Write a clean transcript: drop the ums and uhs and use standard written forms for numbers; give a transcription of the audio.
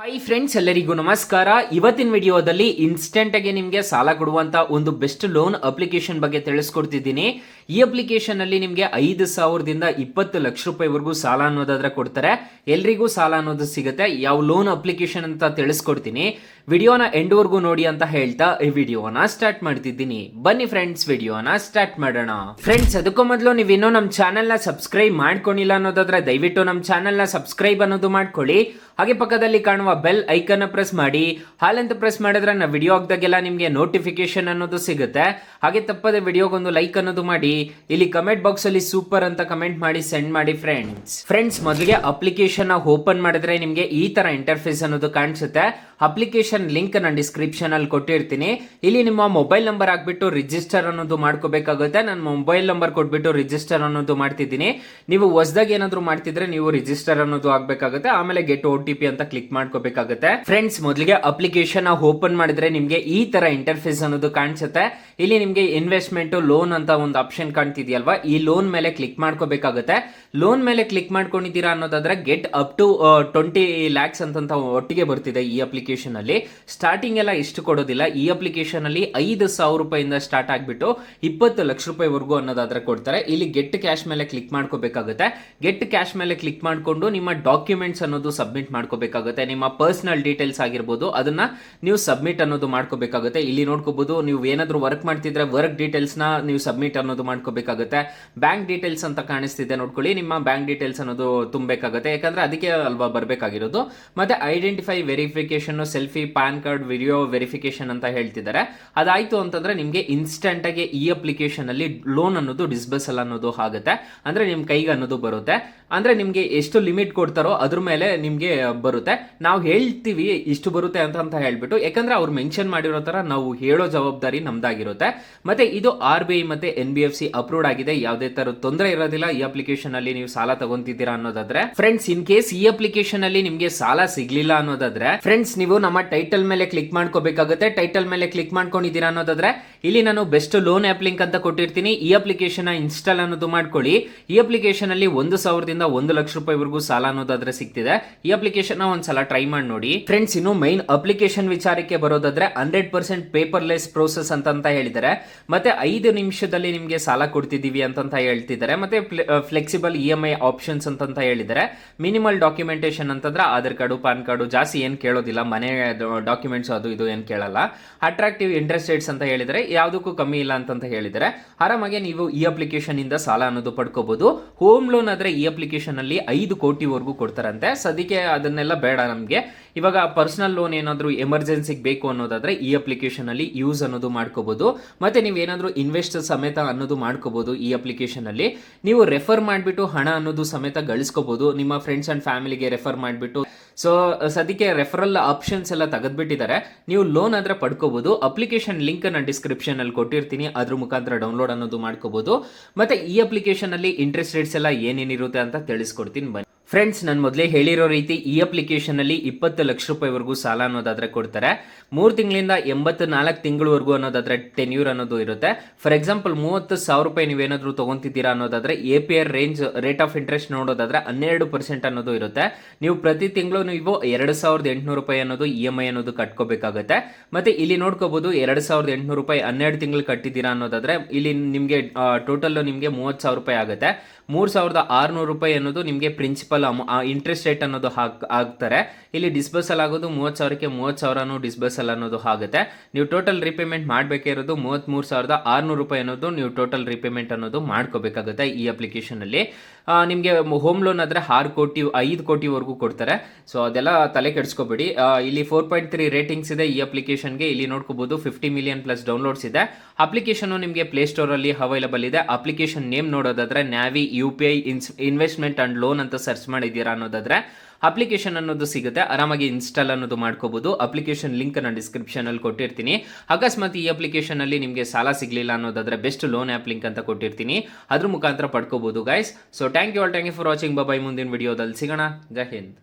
Hi friends, ಎಲ್ಲರಿಗೂ ನಮಸ್ಕಾರ. ಇವತ್ತಿನ ವಿಡಿಯೋದಲ್ಲಿ ಇನ್ಸ್ಟೆಂಟ್ ಆಗಿ ನಿಮಗೆ ಸಾಲ ಕೊಡುವಂತ ಒಂದು ಬೆಸ್ಟ್ ಲೋನ್ ಅಪ್ಲಿಕೇಶನ್ ಬಗ್ಗೆ ತಿಳಿಸ್ಕೊಡ್ತಿದ್ದೀನಿ. ಈ ಅಪ್ಲಿಕೇಶನ್ ಅಲ್ಲಿ ನಿಮಗೆ 5,000ದಿಂದ 20 ಲಕ್ಷ ರೂಪಾಯಿವರೆಗೂ ಸಾಲ ಅನ್ನೋದಾದ್ರೆ ಕೊಡ್ತಾರೆ. ಎಲ್ರಿಗೂ ಸಾಲ ಅನ್ನೋದು ಸಿಗುತ್ತೆ. ಯಾವ ಲೋನ್ ಅಪ್ಲಿಕೇಶನ್ ಅಂತ ತಿಳಿಸ್ಕೊಡ್ತೀನಿ. ವಿಡಿಯೋನ ಎಂಡ್ ವರ್ಗೂ ನೋಡಿ ಅಂತ ಹೇಳ್ತಾ ಈ ವಿಡಿಯೋನ ಸ್ಟಾರ್ಟ್ ಮಾಡ್ತಿದ್ದೀನಿ. ಬನ್ನಿ ಫ್ರೆಂಡ್ಸ್, ವಿಡಿಯೋನ ಸ್ಟಾರ್ಟ್ ಮಾಡೋಣ. ಫ್ರೆಂಡ್ಸ್, ಅದಕ್ಕೂ ಮೊದಲು ನೀವು ಇನ್ನೂ ನಮ್ಮ ಚಾನೆಲ್ ನ ಸಬ್ಸ್ಕ್ರೈಬ್ ಮಾಡ್ಕೊಂಡಿಲ್ಲ ಅನ್ನೋದಾದ್ರೆ ದಯವಿಟ್ಟು ನಮ್ಮ ಚಾನೆಲ್ ನ ಸಬ್ಸ್ಕ್ರೈಬ್ ಅನ್ನೋದು ಮಾಡ್ಕೊಳ್ಳಿ. ಹಾಗೆ ಪಕ್ಕದಲ್ಲಿ ಕಾಣುವ ಬೆಲ್ ಐಕನ್ ಪ್ರೆಸ್ ಮಾಡಿ. ಹಾಲಂತ ಪ್ರೆಸ್ ಮಾಡಿದ್ರೆ ನಾ ವಿಡಿಯೋ ಹಾಕಿದಾಗೆಲ್ಲ ನಿಮಗೆ ನೋಟಿಫಿಕೇಶನ್ ಅನ್ನೋದು ಸಿಗುತ್ತೆ. ಹಾಗೆ ತಪ್ಪದೆ ವಿಡಿಯೋಗೊಂದು ಲೈಕ್ ಅನ್ನೋದು ಮಾಡಿ. ಇಲ್ಲಿ ಕಮೆಂಟ್ ಬಾಕ್ಸ್ ಅಲ್ಲಿ ಸೂಪರ್ ಅಂತ ಕಮೆಂಟ್ ಮಾಡಿ ಸೆಂಡ್ ಮಾಡಿ ಫ್ರೆಂಡ್ಸ್. ಮೊದಲಿಗೆ ಅಪ್ಲಿಕೇಶನ್ ಓಪನ್ ಮಾಡಿದ್ರೆ ನಿಮಗೆ ಈ ತರ ಇಂಟರ್ಫೇಸ್ ಅನ್ನೋದು ಕಾಣಿಸುತ್ತೆ. ಅಪ್ಲಿಕೇಶನ್ ಲಿಂಕ್ ನಾನು ಡಿಸ್ಕ್ರಿಪ್ಷನ್ ಅಲ್ಲಿ ಕೊಟ್ಟಿರ್ತೀನಿ. ಇಲ್ಲಿ ನಿಮ್ಮ ಮೊಬೈಲ್ ನಂಬರ್ ಹಾಕ್ಬಿಟ್ಟು ರಿಜಿಸ್ಟರ್ ಅನ್ನೋದು ಮಾಡ್ಕೋಬೇಕಾಗುತ್ತೆ. ನಾನು ಮೊಬೈಲ್ ನಂಬರ್ ಕೊಟ್ಬಿಟ್ಟು ರಿಜಿಸ್ಟರ್ ಅನ್ನೋದು ಮಾಡ್ತಿದ್ದೀನಿ. ನೀವು ಹೊಸದಾಗಿ ಏನಾದ್ರು ಮಾಡ್ತಿದ್ರೆ ನೀವು ರಿಜಿಸ್ಟರ್ ಅನ್ನೋದು ಆಗ್ಬೇಕಾಗುತ್ತೆ. ಆಮೇಲೆ ಗೆಟ್ OTP ಅಂತ ಕ್ಲಿಕ್ ಮಾಡ್ಕೋಬೇಕಾಗುತ್ತೆ. ಫ್ರೆಂಡ್ಸ್, ಮೊದಲಿಗೆ ಅಪ್ಲಿಕೇಶನ್ ಓಪನ್ ಮಾಡಿದ್ರೆ ನಿಮಗೆ ಈ ತರ ಇಂಟರ್ಫೇಸ್ ಅನ್ನೋದು ಕಾಣಿಸುತ್ತೆ. ಇಲ್ಲಿ ನಿಮಗೆ ಇನ್ವೆಸ್ಟ್ಮೆಂಟ್ ಲೋನ್ ಅಂತ ಒಂದು ಆಪ್ಷನ್ ಕಾಣ್ತಿದ್ಯಲ್ವಾ, ಈ ಲೋನ್ ಮೇಲೆ ಕ್ಲಿಕ್ ಮಾಡ್ಕೋಬೇಕಾಗುತ್ತೆ. ಲೋನ್ ಮೇಲೆ ಕ್ಲಿಕ್ ಮಾಡ್ಕೊಂಡಿದ್ದೀರಾ ಅನ್ನೋದಾದ್ರೆ ಗೆಟ್ ಅಪ್ ಟು 20 lakhs ಅಂತ ಒಟ್ಟಿಗೆ ಬರ್ತಿದೆ ಈ ಅಪ್ಲಿಕೇಶನ್ ಅಲ್ಲಿ. ಸ್ಟಾರ್ಟಿಂಗ್ ಎಲ್ಲ ಇಷ್ಟು ಕೊಡೋದಿಲ್ಲ. ಈ ಅಪ್ಲಿಕೇಶನ್ ಅಲ್ಲಿ 5,000 ರೂಪಾಯಿಂದ ಸ್ಟಾರ್ಟ್ ಆಗ್ಬಿಟ್ಟು 20 ಲಕ್ಷ ರೂಪಾಯಿವರೆಗೂ ಅನ್ನೋದಾದ್ರೆ ಕೊಡ್ತಾರೆ. ಇಲ್ಲಿ ಗೆಟ್ ಕ್ಯಾಶ್ ಮೇಲೆ ಕ್ಲಿಕ್ ಮಾಡ್ಕೋಬೇಕಾಗುತ್ತೆ. ಗೆಟ್ ಕ್ಯಾಶ್ ಮೇಲೆ ಕ್ಲಿಕ್ ಮಾಡ್ಕೊಂಡು ನಿಮ್ಮ ಡಾಕ್ಯುಮೆಂಟ್ಸ್ ಅನ್ನೋದು ಸಬ್ಮಿಟ್ ಮಾಡ್ಕೋಬೇಕಾಗುತ್ತೆ. ನಿಮ್ಮ ಪರ್ಸನಲ್ ಡೀಟೇಲ್ಸ್ ಆಗಿರ್ಬೋದು ಅದನ್ನ ನೀವು ಸಬ್ಮಿಟ್ ಅನ್ನೋದು ಮಾಡ್ಕೋಬೇಕಾಗುತ್ತೆ. ಇಲ್ಲಿ ನೋಡ್ಕೋಬಹುದು, ನೀವು ಏನಾದ್ರು ವರ್ಕ್ ಮಾಡ್ತಿದ್ರೆ ವರ್ಕ್ ಡೀಟೇಲ್ಸ್ ನ ನೀವು ಸಬ್ಮಿಟ್ ಅನ್ನೋದು ಮಾಡ್ಕೋಬೇಕಾಗುತ್ತೆ. ಬ್ಯಾಂಕ್ ಡೀಟೇಲ್ಸ್ ಅಂತ ಕಾಣಿಸ್ತಿದೆ ನೋಡ್ಕೊಳ್ಳಿ, ನಿಮ್ಮ ಬ್ಯಾಂಕ್ ಡೀಟೇಲ್ಸ್ ಅನ್ನೋದು ತುಂಬಬೇಕಾಗುತ್ತೆ. ಯಾಕಂದ್ರೆ ಅದಕ್ಕೆ ಅಲ್ವಾ ಬರ್ಬೇಕಾಗಿರೋದು. ಮತ್ತೆ identify verification, selfie, PAN card, video verification ಅಂತ ಹೇಳ್ತಿದ್ದಾರೆ. ಅದಾಯ್ತು ಅಂತಂದ್ರೆ ನಿಮ್ಗೆ ಇನ್ಸ್ಟೆಂಟ್ ಆಗಿ ಈ ಅಪ್ಲಿಕೇಶನ್ ಅಲ್ಲಿ ಲೋನ್ ಅನ್ನೋದು ಡಿಸ್ಬರ್ಸಲ್ ಅನ್ನೋದು ಆಗುತ್ತೆ. ಅಂದ್ರೆ ನಿಮ್ ಕೈಗೆ ಅನ್ನೋದು ಬರುತ್ತೆ. ಅಂದ್ರೆ ನಿಮ್ಗೆ ಎಷ್ಟು ಲಿಮಿಟ್ ಕೊಡ್ತಾರೋ ಅದ್ರ ಮೇಲೆ ನಿಮ್ಗೆ ಬರುತ್ತೆ. ನಾವು ಹೇಳ್ತೀವಿ ಇಷ್ಟು ಬರುತ್ತೆ ಅಂತ ಹೇಳ್ಬಿಟ್ಟು, ಯಾಕಂದ್ರೆ ಅವ್ರು ಮೆನ್ಷನ್ ಮಾಡಿರೋ ತರ ನಾವು ಹೇಳೋ ಜವಾಬ್ದಾರಿ ನಮ್ದಾಗಿರುತ್ತೆ. ಮತ್ತೆ ಇದು RBI ಮತ್ತೆ NBFC ಅಪ್ರೂವ್ಡ್ ಆಗಿದೆ. ಯಾವುದೇ ತರ ತೊಂದರೆ ಇರೋದಿಲ್ಲ ಈ ಅಪ್ಲಿಕೇಶನ್ ಅಲ್ಲಿ ನೀವು ಸಾಲ ತಗೊಂತಿದ್ದೀರಾ ಅನ್ನೋದಾದ್ರೆ. ಫ್ರೆಂಡ್ಸ್, ಇನ್ ಕೇಸ್ ಈ ಅಪ್ಲಿಕೇಶನ್ ಅಲ್ಲಿ ನಿಮ್ಗೆ ಸಾಲ ಸಿಗ್ಲಿಲ್ಲ ಅನ್ನೋದಾದ್ರೆ ಫ್ರೆಂಡ್ಸ್, ನೀವು ನಮ್ಮ ಟೈಟಲ್ ಮೇಲೆ ಕ್ಲಿಕ್ ಮಾಡ್ಕೋಬೇಕಾಗುತ್ತೆ. ಟೈಟಲ್ ಮೇಲೆ ಕ್ಲಿಕ್ ಮಾಡ್ಕೊಂಡಿದ್ದೀರಾ ಅನ್ನೋದಾದ್ರೆ ಇಲ್ಲಿ ನಾನು ಬೆಸ್ಟ್ ಲೋನ್ ಆಪ್ ಲಿಂಕ್ ಅಂತ ಕೊಟ್ಟಿರ್ತೀನಿ. ಈ ಅಪ್ಲಿಕೇಶನ್ ಇನ್ಸ್ಟಾಲ್ ಅನ್ನೋದು ಮಾಡ್ಕೊಳ್ಳಿ. ಈ ಅಪ್ಲಿಕೇಶನ್ ಅಲ್ಲಿ 1,000ದಿಂದ 1 ಲಕ್ಷ ರೂಪಾಯಿವರೆಗೂ ಸಾಲ ಅನ್ನೋದಾದ್ರೆ ಸಿಗ್ತಿದೆ. ಈ ಅಪ್ಲಿಕೇಶನ್ ಒಂದ್ಸಲ ಟ್ರೈ ಮಾಡಿ ನೋಡಿ. ಫ್ರೆಂಡ್ಸ್, ಇನ್ನು ಮೈನ್ ಅಪ್ಲಿಕೇಶನ್ ವಿಚಾರಕ್ಕೆ ಬರೋದಾದ್ರೆ 100% ಪೇಪರ್ಲೆಸ್ ಪ್ರೋಸೆಸ್ ಅಂತ ಹೇಳಿದ್ದಾರೆ. ಮತ್ತೆ 5 ನಿಮಿಷದಲ್ಲಿ ನಿಮ್ಗೆ ಸಾಲ ಕೊಡ್ತಿದೀವಿ ಅಂತ ಹೇಳ್ತಿದ್ದಾರೆ. ಮತ್ತೆ ಫ್ಲೆಕ್ಸಿಬಲ್ EMI ಆಪ್ಷನ್ಸ್ ಅಂತ ಹೇಳಿದ್ದಾರೆ. ಮಿನಿಮಲ್ ಡಾಕ್ಯುಮೆಂಟೇಶನ್ ಅಂತಂದ್ರೆ ಆಧಾರ್ ಕಾರ್ಡು, ಪಾನ್ ಕಾರ್ಡು, ಜಾಸ್ತಿ ಏನ್ ಕೇಳೋದಿಲ್ಲ. ಮನೆ ಡಾಕ್ಯುಮೆಂಟ್ಸ್ ಅದು ಇದು ಏನ್ ಕೇಳಲ್ಲ. ಅಟ್ರಾಕ್ಟಿವ್ ಇಂಟ್ರೆಸ್ಟ್ ರೇಟ್ಸ್ ಅಂತ ಹೇಳಿದರೆ ಯಾವುದಕ್ಕೂ ಕಮ್ಮಿ ಇಲ್ಲ ಅಂತ ಹೇಳಿದರೆ ಆರಾಮಾಗಿ ನೀವು ಈ ಅಪ್ಲಿಕೇಶನ್ ಇಂದ ಸಾಲ ಅನ್ನೋದು ಪಡ್ಕೋಬಹುದು. ಹೋಮ್ ಲೋನ್ ಆದ್ರೆ ಈ ಅಪ್ಲಿಕೇಶನ್ ಅಲ್ಲಿ 5 ಕೋಟಿವರೆಗೂ ಕೊಡ್ತಾರಂತೆ. ಸದ್ಯಕ್ಕೆ ಅದನ್ನೆಲ್ಲ ಬೇಡ ನಮ್ಗೆ. ಇವಾಗ ಪರ್ಸನಲ್ ಲೋನ್ ಏನಾದ್ರು ಎಮರ್ಜೆನ್ಸಿಗೆ ಬೇಕು ಅನ್ನೋದಾದ್ರೆ ಈ ಅಪ್ಲಿಕೇಶನ್ ಅಲ್ಲಿ ಯೂಸ್ ಅನ್ನೋದು ಮಾಡ್ಕೋಬಹುದು. ಮತ್ತೆ ನೀವು ಏನಾದ್ರು ಇನ್ವೆಸ್ಟ್ ಸಮೇತ ಅನ್ನೋದು ಮಾಡ್ಕೋಬಹುದು. ಈ ಅಪ್ಲಿಕೇಶನ್ ಅಲ್ಲಿ ನೀವು ರೆಫರ್ ಮಾಡಿಬಿಟ್ಟು ಹಣ ಅನ್ನೋದು ಸಮೇತ ಗಳಿಸ್ಕೋಬಹುದು. ನಿಮ್ಮ ಫ್ರೆಂಡ್ಸ್ ಅಂಡ್ ಫ್ಯಾಮಿಲಿಗೆ ರೆಫರ್ ಮಾಡಿಬಿಟ್ಟು. ಸೊ ಸದ್ಯಕ್ಕೆ ರೆಫರಲ್ ಆಪ್ಷನ್ಸ್ ಎಲ್ಲ ತೆಗೆದ್ಬಿಟ್ಟಿದ್ದಾರೆ. ನೀವು ಲೋನ್ ಆದ್ರೆ ಪಡ್ಕೋಬಹುದು. ಅಪ್ಲಿಕೇಶನ್ ಲಿಂಕ್ ನಾನು ಡಿಸ್ಕ್ರಿಪ್ಷನ್ ಅಲ್ಲಿ ಕೊಟ್ಟಿರ್ತೀನಿ. ಅದ್ರ ಮುಖಾಂತರ ಡೌನ್ಲೋಡ್ ಅನ್ನೋದು ಮಾಡ್ಕೋಬಹುದು. ಮತ್ತೆ ಈ ಅಪ್ಲಿಕೇಶನ್ ಅಲ್ಲಿ ಇಂಟ್ರೆಸ್ಟ್ ರೇಟ್ಸ್ ಎಲ್ಲ ಏನೇನಿರುತ್ತೆ ಅಂತ ತಿಳಿಸ್ಕೊಡ್ತೀನಿ ಬನ್ನಿ. ಫ್ರೆಂಡ್ಸ್, ನಾನು ಮೊದಲೇ ಹೇಳಿರೋ ರೀತಿ ಈ ಅಪ್ಲಿಕೇಶನ್ ಅಲ್ಲಿ 20 ಲಕ್ಷ ರೂಪಾಯಿವರೆಗೂ ಸಾಲ ಅನ್ನೋದಾದ್ರೆ ಕೊಡ್ತಾರೆ. 3 ತಿಂಗಳಿಂದ 84 ತಿಂಗಳವರೆಗೂ ಅನ್ನೋದಾದ್ರೆ ಟೆನ್ಯೂರ್ ಅನ್ನೋದು ಇರುತ್ತೆ. ಫಾರ್ ಎಕ್ಸಾಂಪಲ್ 30,000 ರೂಪಾಯಿ ನೀವೇನಾದ್ರೂ ತಗೊಂತಿದ್ದೀರಾ ಅನ್ನೋದಾದ್ರೆ APR range rate of interest ನೋಡೋದಾದ್ರೆ 12% ಅನ್ನೋದು ಇರುತ್ತೆ. ನೀವು ಪ್ರತಿ ತಿಂಗಳು ನೀವು 2,800 ರೂಪಾಯಿ ಅನ್ನೋದು EMI ಅನ್ನೋದು ಕಟ್ಕೋಬೇಕಾಗುತ್ತೆ. ಮತ್ತೆ ಇಲ್ಲಿ ನೋಡ್ಕೋಬಹುದು 2,800 ರೂಪಾಯಿ 12 ತಿಂಗಳು ಕಟ್ಟಿದ್ದೀರಾ ಅನ್ನೋದಾದ್ರೆ ಇಲ್ಲಿ ನಿಮ್ಗೆ ಟೋಟಲ್ ನಿಮ್ಗೆ 30,000 ರೂಪಾಯಿ ಆಗುತ್ತೆ. 3,600 ರೂಪಾಯಿ ಅನ್ನೋದು ನಿಮ್ಗೆ ಪ್ರಿನ್ಸಿಪಲ್ ಇಂಟ್ರೆಸ್ಟ್ ರೇಟ್ ಅನ್ನೋದು ಆಗ್ತಾರೆ. ಇಲ್ಲಿ ಡಿಸ್ಬರ್ಸಲ್ ಆಗೋದು 30,000ಕ್ಕೆ 30,000 ಡಿಸ್ಬರ್ಸಲ್ ಅನ್ನೋದು ಆಗುತ್ತೆ. ನೀವು ಟೋಟಲ್ ರಿಪೇಮೆಂಟ್ ಮಾಡಬೇಕಿರೋದು 33,600 ರೂಪಾಯಿ ಅನ್ನೋದು ನೀವು ಟೋಟಲ್ ರಿಪೇಮೆಂಟ್ ಅನ್ನೋದು ಮಾಡ್ಕೋಬೇಕಾಗುತ್ತೆ. ಈ ಅಪ್ಲಿಕೇಶನ್ ಅಲ್ಲಿ ನಿಮ್ಗೆ ಹೋಮ್ ಲೋನ್ ಆದ್ರೆ 5 ಕೋಟಿವರೆಗೂ ಕೊಡ್ತಾರೆ. ಸೊ ಅದೆಲ್ಲ ತಲೆ ಕೆಡಿಸ್ಕೋಬೇಡಿ. ಇಲ್ಲಿ 4.3 ರೇಟಿಂಗ್ಸ್ ಇದೆ ಈ ಅಪ್ಲಿಕೇಶನ್ಗೆ. ಇಲ್ಲಿ ನೋಡ್ಕೋಬಹುದು 50 ಮಿಲಿಯನ್ ಪ್ಲಸ್ ಡೌನ್ಲೋಡ್ಸ್ ಇದೆ. ಅಪ್ಲಿಕೇಶನ್ ನಿಮಗೆ ಪ್ಲೇ ಸ್ಟೋರ್ ಅಲ್ಲಿ ಅವೈಲಬಲ್ ಇದೆ. ಅಪ್ಲಿಕೇಶನ್ ನೇಮ್ ನೋಡೋದಾದ್ರೆ navy UPI investment and loan ಅಂತ ಸರ್ಚ್ ಮಾಡಿದ್ದೀರಾ ಅನ್ನೋದಾದ್ರೆ ಅಪ್ಲಿಕೇಶನ್ ಅನ್ನೋದು ಸಿಗುತ್ತೆ. ಆರಾಮಾಗಿ ಇನ್ಸ್ಟಾಲ್ ಅನ್ನೋದು ಮಾಡ್ಕೋಬಹುದು. ಅಪ್ಲಿಕೇಶನ್ ಲಿಂಕ್ ನಾನು ಡಿಸ್ಕ್ರಿಪ್ಷನ್ ಅಲ್ಲಿ ಕೊಟ್ಟಿರ್ತೀನಿ. ಅಕಸ್ಮಾತ್ ಈ ಅಪ್ಲಿಕೇಶನ್ ಅಲ್ಲಿ ನಿಮಗೆ ಸಾಲ ಸಿಗ್ಲಿಲ್ಲ ಅನ್ನೋದಾದ್ರೆ ಬೆಸ್ಟ್ ಲೋನ್ ಆಪ್ ಲಿಂಕ್ ಅಂತ ಕೊಟ್ಟಿರ್ತೀನಿ. ಅದ್ರ ಮುಖಾಂತರ ಪಡ್ಕೋಬಹುದು guys. So thank you for watching. Bye. ಮುಂದಿನ ವಿಡಿಯೋದಲ್ಲಿ ಸಿಗೋಣ. ಜೈ ಹಿಂದ್.